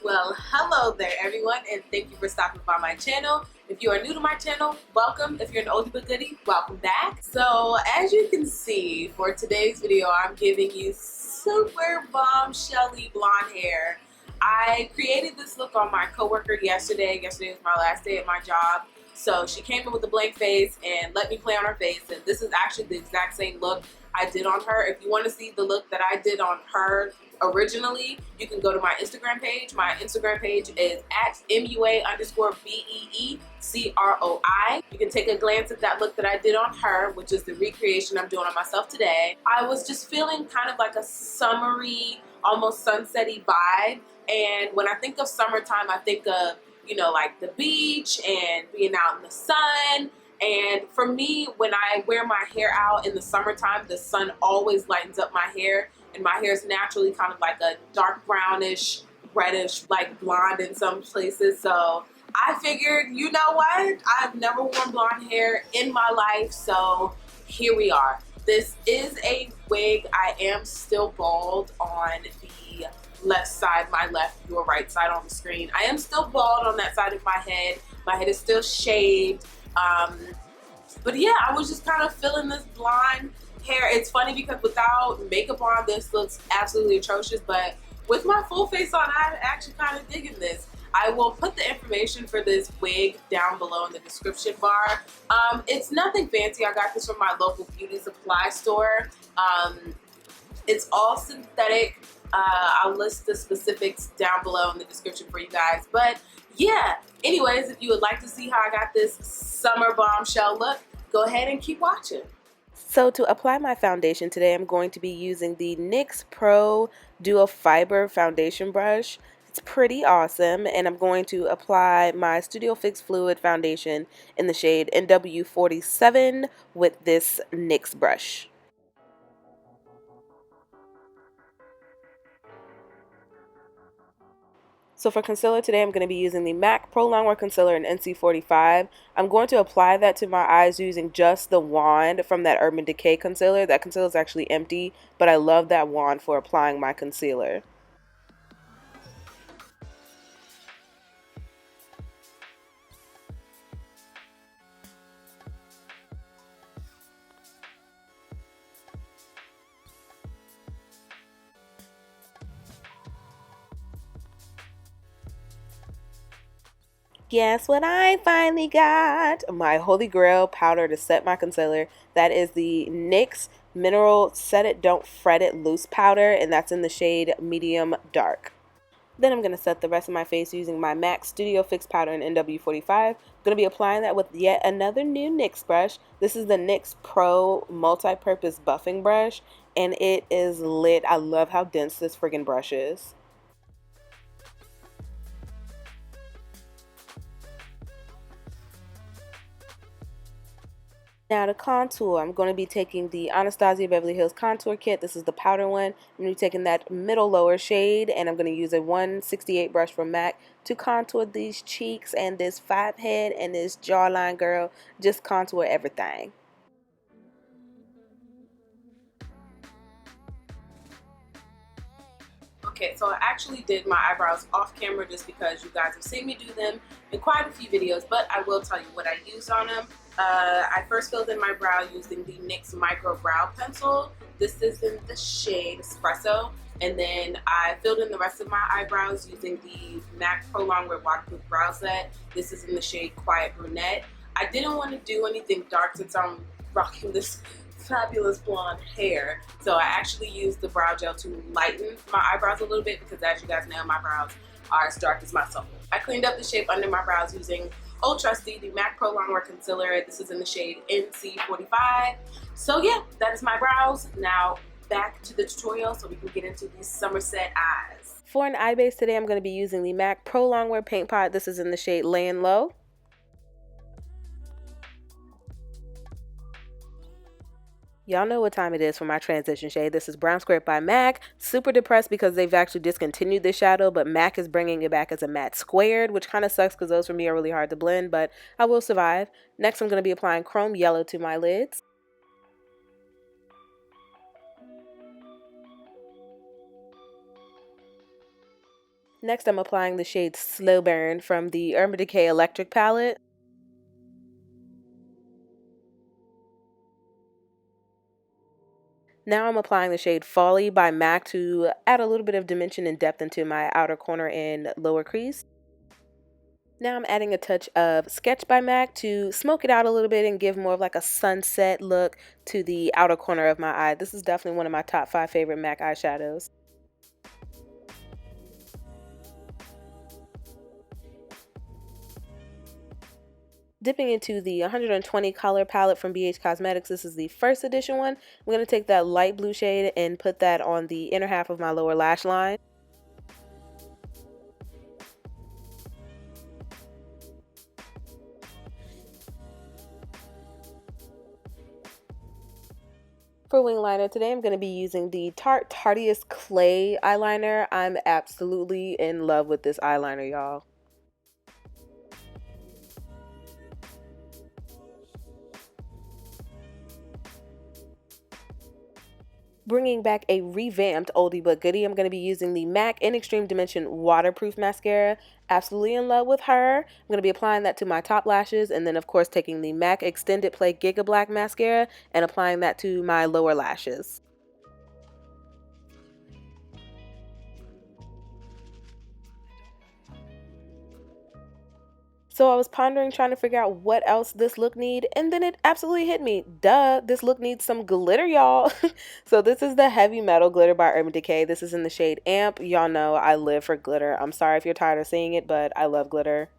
Well, hello there everyone, and thank you for stopping by my channel. If you are new to my channel, welcome. If you're an oldie but goodie, welcome back. So as you can see, for today's video, I'm giving you super bombshelly blonde hair. I created this look on my coworker yesterday. Yesterday was my last day at my job. So she came in with a blank face and let me play on her face, and this is actually the exact same look I did on her. If you want to see the look that I did on her originally, you can go to my Instagram page. My Instagram page is at MUA_BEECROI. You can take a glance at that look that I did on her, which is the recreation I'm doing on myself today. I was just feeling kind of like a summery, almost sunsetty vibe. And when I think of summertime, I think of, you know, like the beach and being out in the sun. And for me, when I wear my hair out in the summertime, the sun always lightens up my hair, and my hair is naturally kind of like a dark brownish, reddish, like blonde in some places. So I figured, you know what? I've never worn blonde hair in my life, so here we are. This is a wig. I am still bald on the left side, my left, your right side on the screen. I am still bald on that side of my head. My head is still shaved. But yeah, I was just kind of feeling this blonde hair. It's funny because without makeup on, this looks absolutely atrocious, but with my full face on, I'm actually kind of digging this. I will put the information for this wig down below in the description bar. It's nothing fancy. I got this from my local beauty supply store. It's all synthetic. I'll list the specifics down below in the description for you guys. But yeah, anyways, if you would like to see how I got this summer bombshell look, go ahead and keep watching. So to apply my foundation today, I'm going to be using the NYX Pro Duo Fiber Foundation Brush. It's pretty awesome, and I'm going to apply my Studio Fix Fluid Foundation in the shade NW47 with this NYX brush. So for concealer today, I'm going to be using the MAC Pro Longwear Concealer in NC45. I'm going to apply that to my eyes using just the wand from that Urban Decay concealer. That concealer is actually empty, but I love that wand for applying my concealer. Guess what I finally got? My holy grail powder to set my concealer. That is the NYX Mineral Set It Don't Fret It Loose Powder, and that's in the shade Medium Dark. Then I'm going to set the rest of my face using my MAC Studio Fix powder in NW45. I'm going to be applying that with yet another new NYX brush. This is the NYX Pro Multi-Purpose Buffing Brush, and it is lit. I love how dense this friggin' brush is. Now to contour, I'm going to be taking the Anastasia Beverly Hills Contour Kit. This is the powder one. I'm going to be taking that middle lower shade, and I'm going to use a 168 brush from MAC to contour these cheeks and this five head and this jawline, girl. Just contour everything. Okay, so I actually did my eyebrows off camera just because you guys have seen me do them in quite a few videos, but I will tell you what I used on them. I first filled in my brow using the NYX Micro Brow Pencil. This is in the shade Espresso. And then I filled in the rest of my eyebrows using the MAC Pro Longwear Waterproof Brow Set. This is in the shade Quiet Brunette. I didn't want to do anything dark since I'm rocking this fabulous blonde hair, so I actually used the brow gel to lighten my eyebrows a little bit because, as you guys know, my brows are as dark as my soul. I cleaned up the shape under my brows using Old Trusty, the MAC Pro Longwear Concealer. This is in the shade NC45. So yeah, that is my brows. Now back to the tutorial so we can get into these Somerset eyes. For an eye base today, I'm going to be using the MAC Pro Longwear Paint Pot. This is in the shade Laying Low. Y'all know what time it is for my transition shade. This is Brown Square by MAC. Super depressed because they've actually discontinued this shadow, but MAC is bringing it back as a matte squared, which kind of sucks because those for me are really hard to blend, but I will survive. Next, I'm going to be applying Chrome Yellow to my lids. Next, I'm applying the shade Slow Burn from the Urban Decay Electric palette. Now I'm applying the shade Folly by MAC to add a little bit of dimension and depth into my outer corner and lower crease. Now I'm adding a touch of Sketch by MAC to smoke it out a little bit and give more of like a sunset look to the outer corner of my eye. This is definitely one of my top 5 favorite MAC eyeshadows. Dipping into the 120 color palette from BH Cosmetics. This is the first edition one. I'm going to take that light blue shade and put that on the inner half of my lower lash line. For wing liner today, I'm going to be using the Tarte Tarteist Clay eyeliner. I'm absolutely in love with this eyeliner, y'all. Bringing back a revamped oldie but goodie, I'm going to be using the MAC in Extreme Dimension Waterproof Mascara. Absolutely in love with her. I'm going to be applying that to my top lashes, and then of course taking the MAC Extended Play Giga Black Mascara and applying that to my lower lashes. So I was pondering trying to figure out what else this look need, and then it absolutely hit me. Duh, this look needs some glitter, y'all. So this is the Heavy Metal Glitter by Urban Decay. This is in the shade Amp. Y'all know I live for glitter. I'm sorry if you're tired of seeing it, but I love glitter.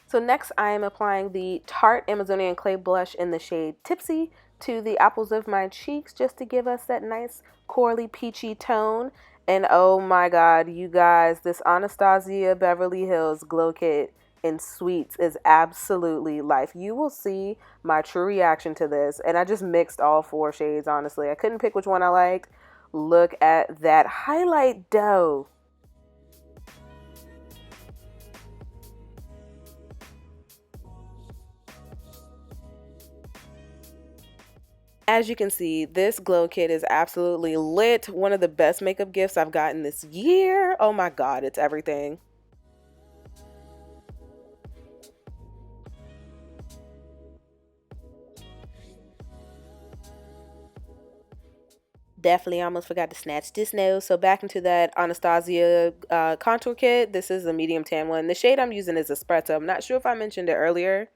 So next I am applying the Tarte Amazonian Clay Blush in the shade Tipsy to the apples of my cheeks just to give us that nice corally peachy tone. And oh my god, you guys, this Anastasia Beverly Hills Glow Kit in Sweets is absolutely life. You will see my true reaction to this. And I just mixed all 4 shades, honestly. I couldn't pick which one I liked. Look at that highlight dough. As you can see, this glow kit is absolutely lit. One of the best makeup gifts I've gotten this year. Oh my god, it's everything. Definitely almost forgot to snatch this nose. So back into that Anastasia contour kit. This is a medium tan one. The shade I'm using is Espresso. I'm not sure if I mentioned it earlier.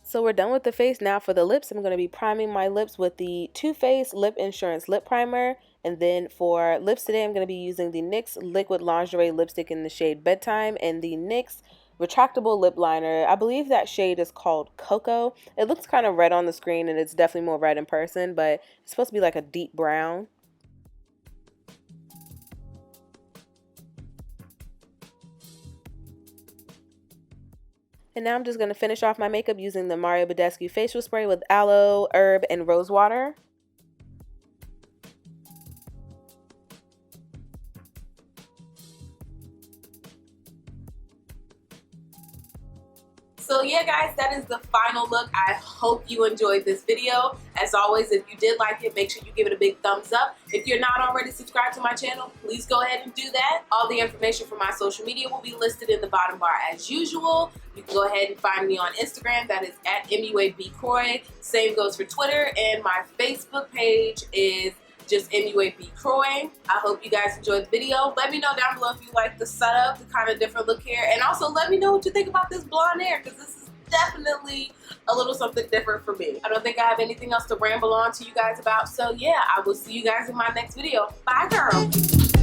So we're done with the face. Now for the lips, I'm going to be priming my lips with the Too Faced Lip Insurance Lip Primer. And then for lips today, I'm going to be using the NYX Liquid Lingerie Lipstick in the shade Bedtime and the NYX Retractable Lip Liner. I believe that shade is called Cocoa. It looks kind of red on the screen and it's definitely more red in person, but it's supposed to be like a deep brown. And now I'm just going to finish off my makeup using the Mario Badescu facial spray with aloe, herb, and rose water. So yeah guys, that is the final look. I hope you enjoyed this video. As always, if you did like it, make sure you give it a big thumbs up. If you're not already subscribed to my channel, please go ahead and do that. All the information for my social media will be listed in the bottom bar as usual. You can go ahead and find me on Instagram, that is at makeupbybeecroi. Same goes for Twitter, and my Facebook page is just makeupbybeecroi. I hope you guys enjoyed the video. Let me know down below if you like the setup, the kind of different look here, and also let me know what you think about this blonde hair, because this is definitely a little something different for me. I don't think I have anything else to ramble on to you guys about, so yeah, I will see you guys in my next video. Bye, girl.